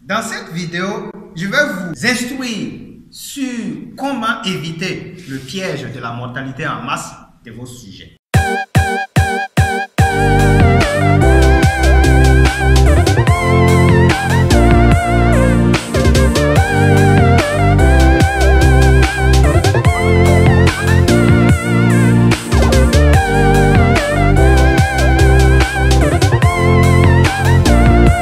Dans cette vidéo, je vais vous instruire sur comment éviter le piège de la mortalité en masse de vos sujets.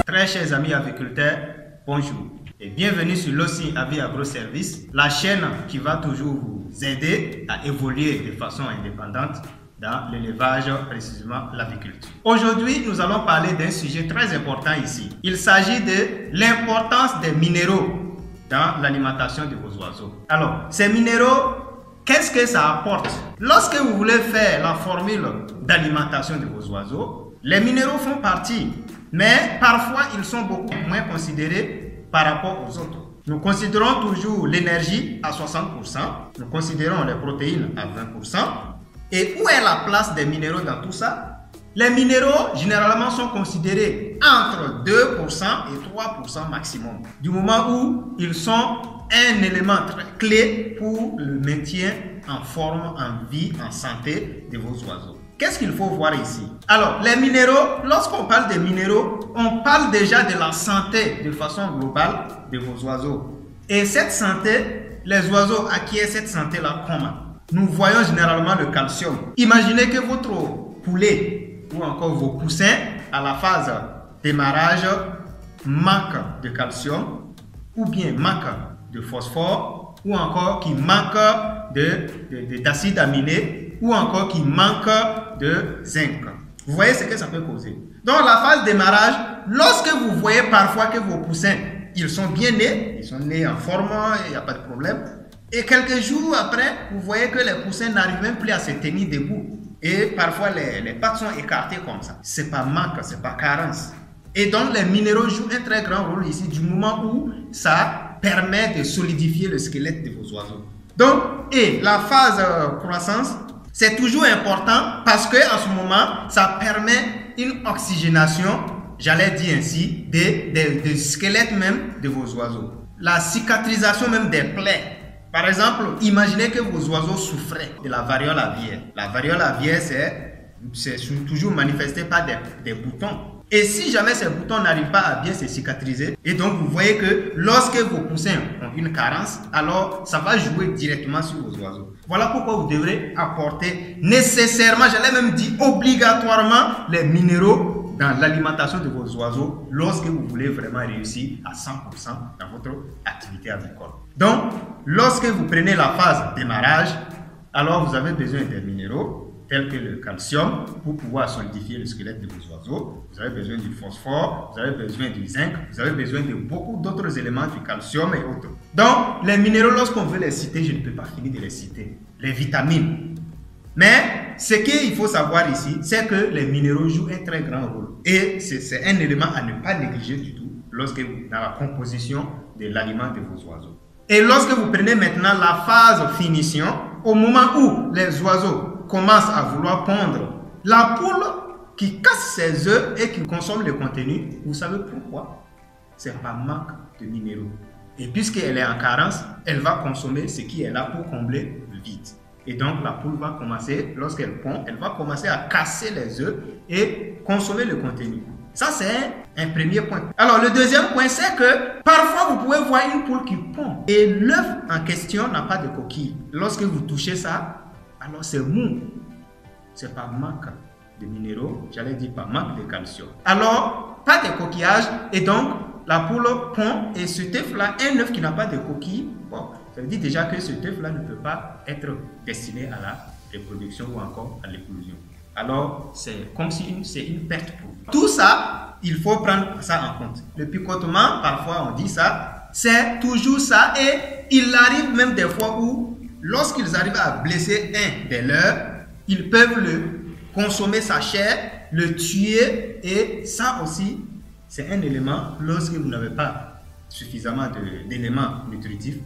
Très chers amis agriculteurs, bonjour et bienvenue sur Lossi Avis Agro-Service, la chaîne qui va toujours vous aider à évoluer de façon indépendante dans l'élevage, précisément l'aviculture. Aujourd'hui, nous allons parler d'un sujet très important ici. Il s'agit de l'importance des minéraux dans l'alimentation de vos oiseaux. Alors, ces minéraux, qu'est-ce que ça apporte? Lorsque vous voulez faire la formule d'alimentation de vos oiseaux, les minéraux font partie, mais parfois ils sont beaucoup moins considérés par rapport aux autres. Nous considérons toujours l'énergie à 60%, nous considérons les protéines à 20%. Et où est la place des minéraux dans tout ça? Les minéraux généralement sont considérés entre 2% et 3% maximum, du moment où ils sont un élément très clé pour le maintien en forme, en vie, en santé de vos oiseaux. Qu'est-ce qu'il faut voir ici? Alors, les minéraux, lorsqu'on parle des minéraux, on parle déjà de la santé de façon globale de vos oiseaux. Et cette santé, les oiseaux acquièrent cette santé-là comment? Nous voyons généralement le calcium. Imaginez que votre poulet ou encore vos poussins à la phase démarrage manquent de calcium ou bien manquent de phosphore ou encore qui manquent d'acide aminé ou encore qui manquent de zinc. Vous voyez ce que ça peut causer. Donc la phase démarrage, lorsque vous voyez parfois que vos poussins, ils sont bien nés, ils sont nés en forme, il n'y a pas de problème. Et quelques jours après, vous voyez que les poussins n'arrivent même plus à se tenir debout. Et parfois, les pattes sont écartées comme ça. Ce n'est pas manque, ce n'est pas carence. Et donc, les minéraux jouent un très grand rôle ici du moment où ça permet de solidifier le squelette de vos oiseaux. Donc, et la phase croissance, c'est toujours important parce qu'en ce moment, ça permet une oxygénation, j'allais dire ainsi, des squelettes même de vos oiseaux. La cicatrisation même des plaies. Par exemple, imaginez que vos oiseaux souffraient de la variole aviaire. La variole aviaire, c'est toujours manifesté par des boutons. Et si jamais ces boutons n'arrivent pas à bien se cicatriser, et donc vous voyez que lorsque vos poussins ont une carence, alors ça va jouer directement sur vos oiseaux. Voilà pourquoi vous devrez apporter nécessairement, j'allais même dire obligatoirement, les minéraux dans l'alimentation de vos oiseaux lorsque vous voulez vraiment réussir à 100% dans votre activité agricole. Donc, lorsque vous prenez la phase démarrage, alors vous avez besoin des minéraux tels que le calcium pour pouvoir solidifier le squelette de vos oiseaux. Vous avez besoin du phosphore, vous avez besoin du zinc, vous avez besoin de beaucoup d'autres éléments, du calcium et autres. Donc, les minéraux, lorsqu'on veut les citer, je ne peux pas finir de les citer. Les vitamines. Mais ce qu'il faut savoir ici, c'est que les minéraux jouent un très grand rôle. Et c'est un élément à ne pas négliger du tout lorsque vous, dans la composition de l'aliment de vos oiseaux. Et lorsque vous prenez maintenant la phase finition, au moment où les oiseaux commencent à vouloir pondre, la poule qui casse ses œufs et qui consomme le contenu, vous savez pourquoi? C'est par manque de minéraux. Et puisqu'elle est en carence, elle va consommer ce qui est là pour combler le vide. Et donc la poule va commencer, lorsqu'elle pond, elle va commencer à casser les œufs et consommer le contenu. Ça, c'est un premier point. Alors, le deuxième point, c'est que parfois, vous pouvez voir une poule qui pond et l'œuf en question n'a pas de coquille. Lorsque vous touchez ça, alors c'est mou. C'est par manque de minéraux, j'allais dire par manque de calcium. Alors, pas de coquillage et donc, la poule pond et ce œuf-là, un œuf qui n'a pas de coquille, bon, ça veut dire déjà que ce œuf-là ne peut pas être destiné à la reproduction ou encore à l'éclosion. Alors, c'est comme si c'est une perte pour vous. Tout ça, il faut prendre ça en compte. Le picotement, parfois on dit ça, c'est toujours ça. Et il arrive même des fois où, lorsqu'ils arrivent à blesser un des leurs, ils peuvent le consommer sa chair, le tuer. Et ça aussi, c'est un élément, lorsque vous n'avez pas suffisamment d'éléments nutritifs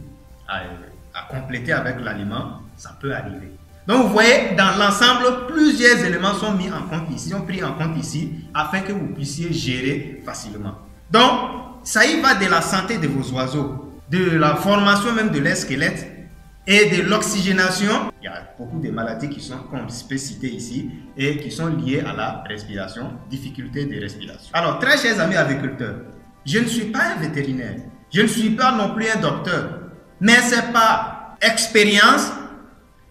à compléter avec l'aliment, ça peut arriver. Donc vous voyez, dans l'ensemble, plusieurs éléments sont mis en compte ici, sont pris en compte ici, afin que vous puissiez gérer facilement. Donc, ça y va de la santé de vos oiseaux, de la formation même de leur squelette et de l'oxygénation. Il y a beaucoup de maladies qui sont, comme je peux citer ici, et qui sont liées à la respiration, difficultés de respiration. Alors, très chers amis agriculteurs, je ne suis pas un vétérinaire, je ne suis pas non plus un docteur, mais c'est par expérience,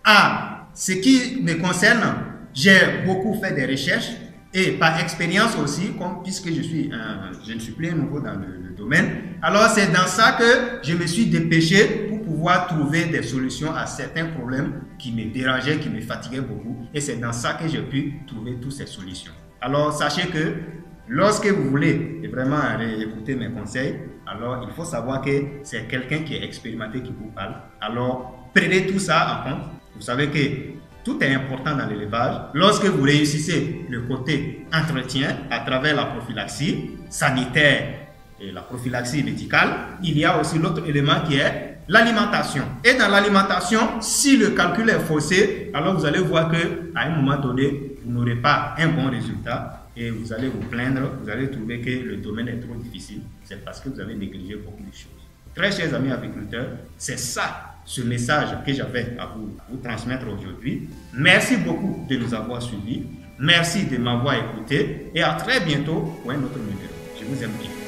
à ce qui me concerne, j'ai beaucoup fait des recherches et par expérience aussi, puisque je ne suis plus un nouveau dans le domaine, alors c'est dans ça que je me suis dépêché pour pouvoir trouver des solutions à certains problèmes qui me dérangeaient, qui me fatiguaient beaucoup, et c'est dans ça que j'ai pu trouver toutes ces solutions. Alors sachez que lorsque vous voulez vraiment écouter mes conseils, alors il faut savoir que c'est quelqu'un qui est expérimenté qui vous parle. Alors prenez tout ça en compte. Vous savez que tout est important dans l'élevage. Lorsque vous réussissez le côté entretien à travers la prophylaxie sanitaire et la prophylaxie médicale, il y a aussi l'autre élément qui est l'alimentation. Et dans l'alimentation, si le calcul est faussé, alors vous allez voir qu'à un moment donné, vous n'aurez pas un bon résultat et vous allez vous plaindre, vous allez trouver que le domaine est trop difficile. C'est parce que vous avez négligé beaucoup de choses. Très chers amis agriculteurs, c'est ça, ce message que j'avais à vous transmettre aujourd'hui. Merci beaucoup de nous avoir suivis. Merci de m'avoir écouté et à très bientôt pour un autre numéro. Je vous aime bien.